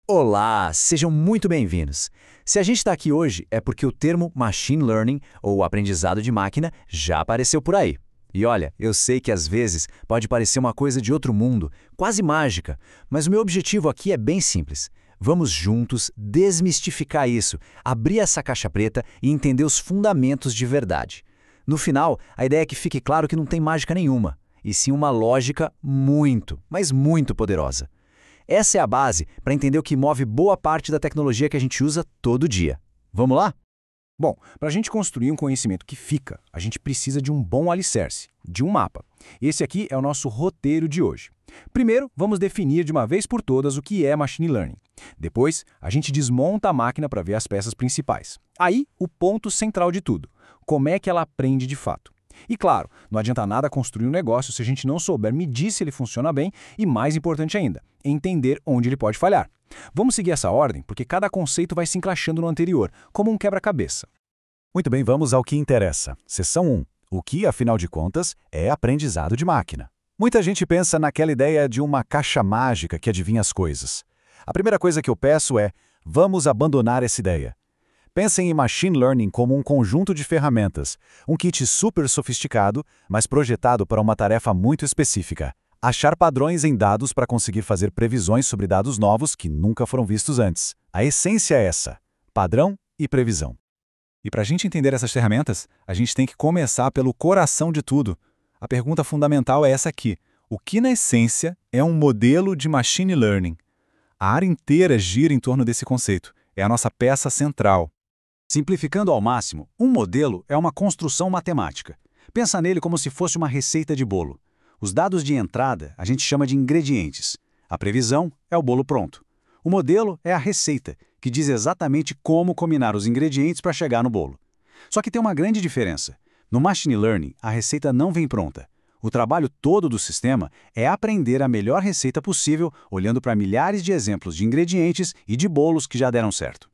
Olá, sejam muito bem-vindos. Se a gente está aqui hoje é porque o termo Machine Learning, ou aprendizado de máquina, já apareceu por aí. E olha, eu sei que às vezes pode parecer uma coisa de outro mundo, quase mágica, mas o meu objetivo aqui é bem simples. Vamos juntos desmistificar isso, abrir essa caixa preta e entender os fundamentos de verdade. No final, a ideia é que fique claro que não tem mágica nenhuma, e sim uma lógica muito, mas muito poderosa. Essa é a base para entender o que move boa parte da tecnologia que a gente usa todo dia. Vamos lá? Bom, para a gente construir um conhecimento que fica, a gente precisa de um bom alicerce, de um mapa. Esse aqui é o nosso roteiro de hoje. Primeiro, vamos definir de uma vez por todas o que é Machine Learning. Depois, a gente desmonta a máquina para ver as peças principais. Aí, o ponto central de tudo. Como é que ela aprende de fato? E claro, não adianta nada construir um negócio se a gente não souber medir se ele funciona bem e, mais importante ainda, entender onde ele pode falhar. Vamos seguir essa ordem porque cada conceito vai se encaixando no anterior, como um quebra-cabeça. Muito bem, vamos ao que interessa. Seção 1. O que, afinal de contas, é aprendizado de máquina? Muita gente pensa naquela ideia de uma caixa mágica que adivinha as coisas. A primeira coisa que eu peço é, vamos abandonar essa ideia. Pensem em Machine Learning como um conjunto de ferramentas, um kit super sofisticado, mas projetado para uma tarefa muito específica. Achar padrões em dados para conseguir fazer previsões sobre dados novos que nunca foram vistos antes. A essência é essa: padrão e previsão. E para a gente entender essas ferramentas, a gente tem que começar pelo coração de tudo. A pergunta fundamental é essa aqui. O que, na essência, é um modelo de Machine Learning? A área inteira gira em torno desse conceito. É a nossa peça central. Simplificando ao máximo, um modelo é uma construção matemática. Pensa nele como se fosse uma receita de bolo. Os dados de entrada a gente chama de ingredientes. A previsão é o bolo pronto. O modelo é a receita, que diz exatamente como combinar os ingredientes para chegar no bolo. Só que tem uma grande diferença. No Machine Learning, a receita não vem pronta. O trabalho todo do sistema é aprender a melhor receita possível, olhando para milhares de exemplos de ingredientes e de bolos que já deram certo.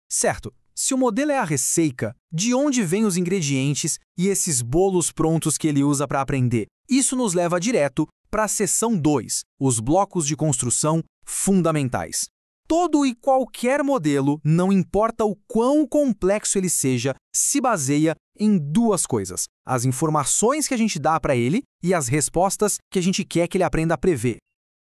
Certo. Se o modelo é a receita, de onde vêm os ingredientes e esses bolos prontos que ele usa para aprender? Isso nos leva direto para a seção 2, os blocos de construção fundamentais. Todo e qualquer modelo, não importa o quão complexo ele seja, se baseia em duas coisas: as informações que a gente dá para ele e as respostas que a gente quer que ele aprenda a prever.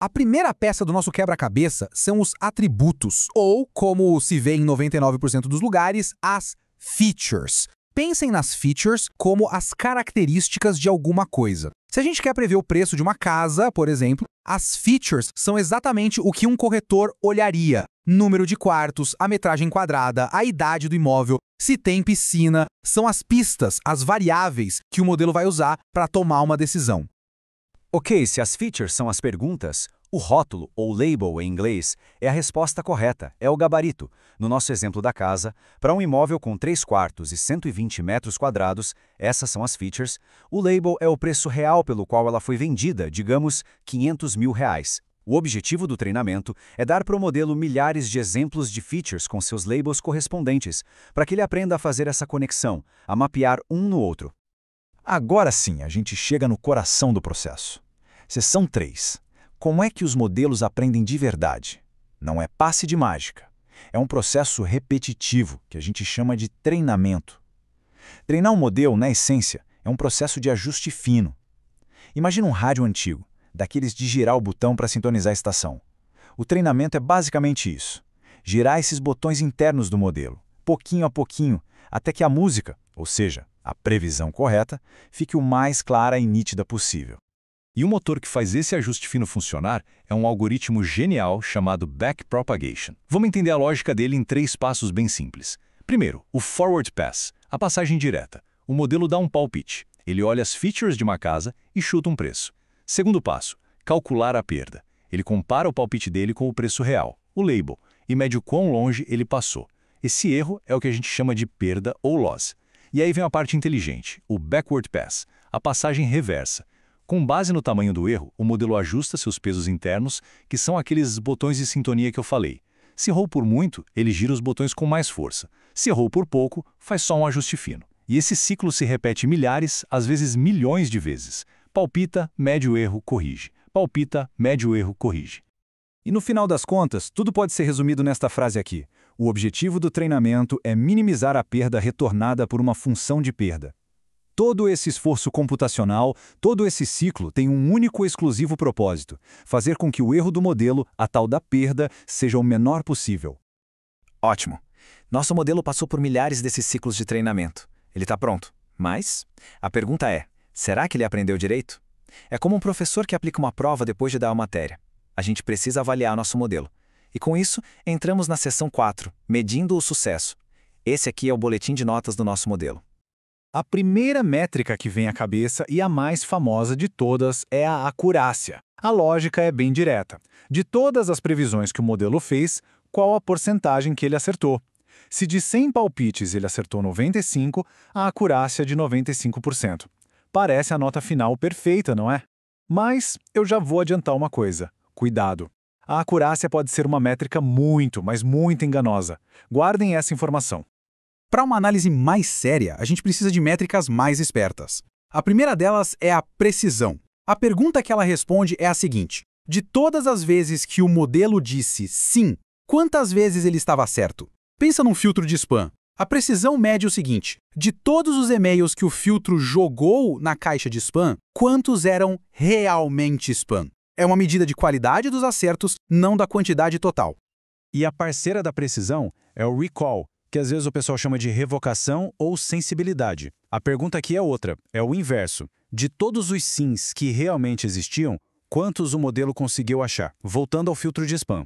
A primeira peça do nosso quebra-cabeça são os atributos, ou, como se vê em 99% dos lugares, as features. Pensem nas features como as características de alguma coisa. Se a gente quer prever o preço de uma casa, por exemplo, as features são exatamente o que um corretor olharia. Número de quartos, a metragem quadrada, a idade do imóvel, se tem piscina, são as pistas, as variáveis que o modelo vai usar para tomar uma decisão. Ok, se as features são as perguntas, o rótulo, ou label em inglês, é a resposta correta, é o gabarito. No nosso exemplo da casa, para um imóvel com 3 quartos e 120 metros quadrados, essas são as features, o label é o preço real pelo qual ela foi vendida, digamos, R$ 500 mil. O objetivo do treinamento é dar para o modelo milhares de exemplos de features com seus labels correspondentes, para que ele aprenda a fazer essa conexão, a mapear um no outro. Agora sim, a gente chega no coração do processo. Seção 3. Como é que os modelos aprendem de verdade? Não é passe de mágica. É um processo repetitivo, que a gente chama de treinamento. Treinar um modelo, na essência, é um processo de ajuste fino. Imagina um rádio antigo, daqueles de girar o botão para sintonizar a estação. O treinamento é basicamente isso. Girar esses botões internos do modelo, pouquinho a pouquinho, até que a música, ou seja, a previsão correta, fique o mais clara e nítida possível. E o motor que faz esse ajuste fino funcionar é um algoritmo genial chamado Backpropagation. Vamos entender a lógica dele em 3 passos bem simples. Primeiro, o Forward Pass, a passagem direta. O modelo dá um palpite. Ele olha as features de uma casa e chuta um preço. Segundo passo, calcular a perda. Ele compara o palpite dele com o preço real, o label, e mede o quão longe ele passou. Esse erro é o que a gente chama de perda ou loss. E aí vem a parte inteligente, o Backward Pass, a passagem reversa. Com base no tamanho do erro, o modelo ajusta seus pesos internos, que são aqueles botões de sintonia que eu falei. Se errou por muito, ele gira os botões com mais força. Se errou por pouco, faz só um ajuste fino. E esse ciclo se repete milhares, às vezes milhões de vezes. Palpita, mede o erro, corrige. Palpita, mede o erro, corrige. E no final das contas, tudo pode ser resumido nesta frase aqui. O objetivo do treinamento é minimizar a perda retornada por uma função de perda. Todo esse esforço computacional, todo esse ciclo tem um único e exclusivo propósito: fazer com que o erro do modelo, a tal da perda, seja o menor possível. Ótimo. Nosso modelo passou por milhares desses ciclos de treinamento. Ele está pronto. Mas a pergunta é, será que ele aprendeu direito? É como um professor que aplica uma prova depois de dar a matéria. A gente precisa avaliar nosso modelo. E com isso, entramos na seção 4, medindo o sucesso. Esse aqui é o boletim de notas do nosso modelo. A primeira métrica que vem à cabeça e a mais famosa de todas é a acurácia. A lógica é bem direta. De todas as previsões que o modelo fez, qual a porcentagem que ele acertou? Se de 100 palpites ele acertou 95, a acurácia é de 95%. Parece a nota final perfeita, não é? Mas eu já vou adiantar uma coisa. Cuidado. A acurácia pode ser uma métrica muito, mas muito enganosa. Guardem essa informação. Para uma análise mais séria, a gente precisa de métricas mais espertas. A primeira delas é a precisão. A pergunta que ela responde é a seguinte: de todas as vezes que o modelo disse sim, quantas vezes ele estava certo? Pensa num filtro de spam. A precisão mede o seguinte: de todos os e-mails que o filtro jogou na caixa de spam, quantos eram realmente spam? É uma medida de qualidade dos acertos, não da quantidade total. E a parceira da precisão é o recall, que às vezes o pessoal chama de revocação ou sensibilidade. A pergunta aqui é outra, é o inverso. De todos os sims que realmente existiam, quantos o modelo conseguiu achar? Voltando ao filtro de spam.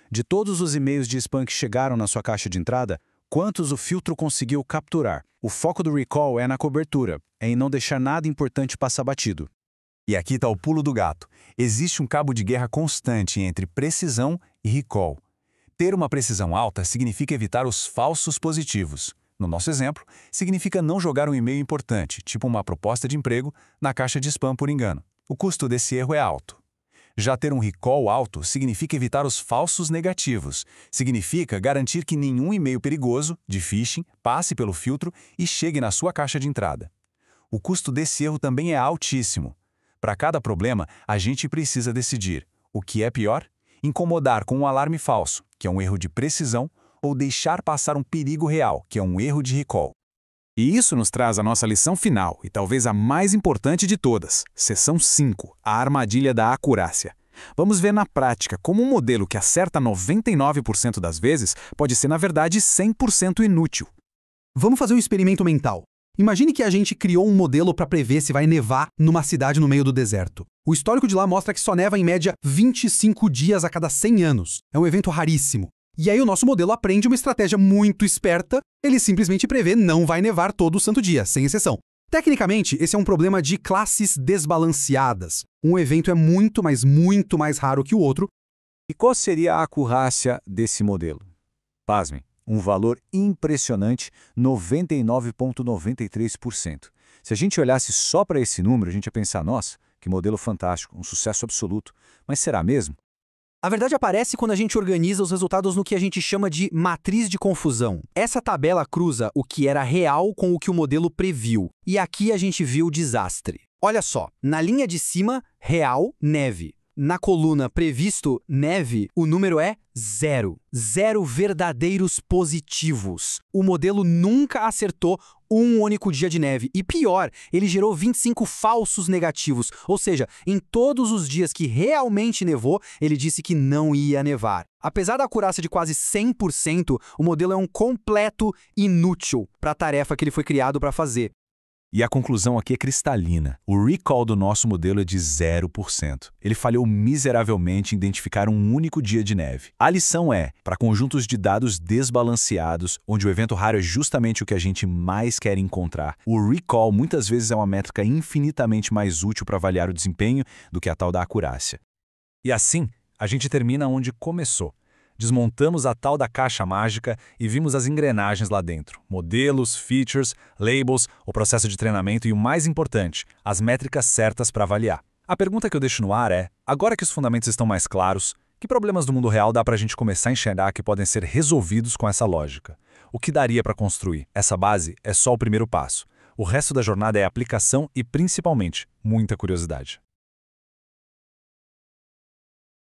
De todos os e-mails de spam que chegaram na sua caixa de entrada, quantos o filtro conseguiu capturar? O foco do recall é na cobertura, é em não deixar nada importante passar batido. E aqui está o pulo do gato. Existe um cabo de guerra constante entre precisão e recall. Ter uma precisão alta significa evitar os falsos positivos. No nosso exemplo, significa não jogar um e-mail importante, tipo uma proposta de emprego, na caixa de spam por engano. O custo desse erro é alto. Já ter um recall alto significa evitar os falsos negativos. Significa garantir que nenhum e-mail perigoso, de phishing, passe pelo filtro e chegue na sua caixa de entrada. O custo desse erro também é altíssimo. Para cada problema, a gente precisa decidir: o que é pior? Incomodar com um alarme falso, que é um erro de precisão, ou deixar passar um perigo real, que é um erro de recall. E isso nos traz a nossa lição final, e talvez a mais importante de todas, seção 5, a armadilha da acurácia. Vamos ver na prática como um modelo que acerta 99% das vezes pode ser, na verdade, 100% inútil. Vamos fazer um experimento mental. Imagine que a gente criou um modelo para prever se vai nevar numa cidade no meio do deserto. O histórico de lá mostra que só neva em média 25 dias a cada 100 anos. É um evento raríssimo. E aí o nosso modelo aprende uma estratégia muito esperta, ele simplesmente prevê não vai nevar todo o santo dia, sem exceção. Tecnicamente, esse é um problema de classes desbalanceadas. Um evento é muito, mas muito mais raro que o outro. E qual seria a acurácia desse modelo? Pasmem, um valor impressionante, 99,93%. Se a gente olhasse só para esse número, a gente ia pensar, nossa, que modelo fantástico, um sucesso absoluto. Mas será mesmo? A verdade aparece quando a gente organiza os resultados no que a gente chama de matriz de confusão. Essa tabela cruza o que era real com o que o modelo previu. E aqui a gente viu o desastre. Olha só, na linha de cima, real, neve. Na coluna previsto, neve, o número é 0. 0 verdadeiros positivos. O modelo nunca acertou um único dia de neve. E pior, ele gerou 25 falsos negativos. Ou seja, em todos os dias que realmente nevou, ele disse que não ia nevar. Apesar da acurácia de quase 100%, o modelo é um completo inútil para a tarefa que ele foi criado para fazer. E a conclusão aqui é cristalina. O recall do nosso modelo é de 0%. Ele falhou miseravelmente em identificar um único dia de neve. A lição é, para conjuntos de dados desbalanceados, onde o evento raro é justamente o que a gente mais quer encontrar, o recall muitas vezes é uma métrica infinitamente mais útil para avaliar o desempenho do que a tal da acurácia. E assim, a gente termina onde começou. Desmontamos a tal da caixa mágica e vimos as engrenagens lá dentro. Modelos, features, labels, o processo de treinamento e o mais importante, as métricas certas para avaliar. A pergunta que eu deixo no ar é, agora que os fundamentos estão mais claros, que problemas do mundo real dá para a gente começar a enxergar que podem ser resolvidos com essa lógica? O que daria para construir? Essa base é só o primeiro passo. O resto da jornada é aplicação e, principalmente, muita curiosidade.